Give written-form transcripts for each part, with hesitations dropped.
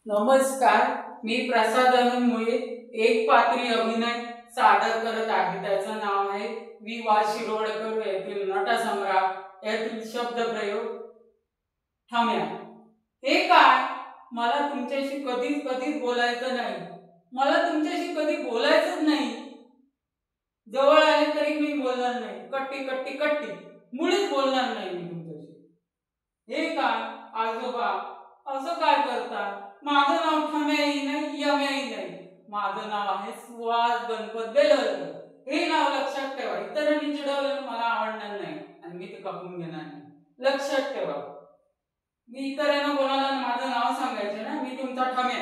नमस्कार, मी प्रसाद अनंत मुळे एक पात्री अभिनय सादर करत आहे. त्याचं नाव आहे वि वा शिरोडकर येथील नटसम्राट यातील शब्दप्रयोग थांब्या. हे काय, मला तुमच्याशी कधीच बोलायचं नाही. मला तुमच्याशी कधी बोलायचंच नाही. जवळ आले तरी मी बोलणार नाही. कट्टी मुळीच बोलणार नाही मी तुमच्याशी. हे काय आजोबा, असं काय करता? माझं नाव ठम्याही नाही, यम्याही नाही. माझं नाव आहे सुहास गणपत बेलवलकर. हे नाव लक्षात ठेवा. इतरांनी चिडवलेलं मला आवडणार नाही आणि मी ते कापून घेणार नाही. लक्षात ठेवा. मी इतरांना कोणाला माझं नाव सांगायचे ना, मी तुमचा ठम्या.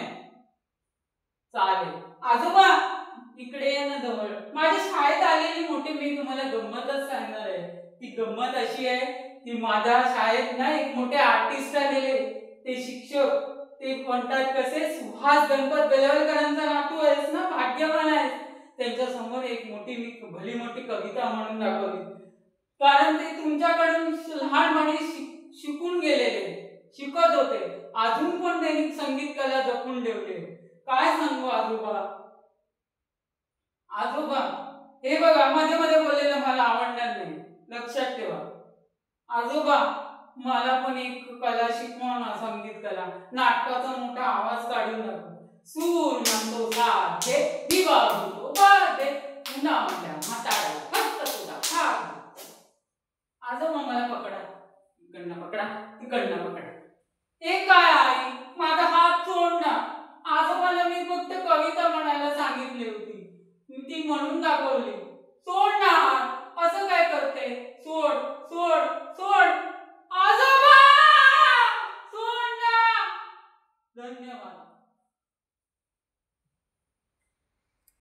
चालेल. आजोबा इकडे या ना जवळ. माझ्या शाळेत आलेली मोठी मी तुम्हाला गंमतच सांगणार आहे. ती गंमत अशी आहे की माझ्या शाळेत ना एक मोठे आर्टिस्ट आलेले. ते शिक्षक ते म्हणतात कसे, सुहास गणपत बेलवलकरांचा नातू आहेस ना, भाग्यवान आहेस. त्यांच्या समोर एक भली मोठी कविता म्हणून दाखवली. कारण ते तुमच्याकडून लहानपणी शिकून गेलेले, शिकत होते. अजून पण त्यांनी संगीत कला जपून ठेवले. काय सांगू आजोबा. आजोबा हे बघा, मध्ये बोललेलं मला आवडणार नाही. लक्षात ठेवा. आजोबा मला पण एक कला शिकवा ना, संगीत कला. नाटकाचा मोठा आवाज काढून दाखव. सूर म्हणतो साधे, दिवा होतो बाधे, पुन्हा म्हणल्या म्हातारा फक्त तुझा खाग. आजोबा मला पकडा. इकडनं पकडा. हे काय आई, माझा हात सोड ना. आजोबाला मी फक्त कविता म्हणायला सांगितली होती. ती म्हणून दाखवली. सोड ना हात. असं काय करते? सोड. आजोबा सोड ना. धन्यवाद.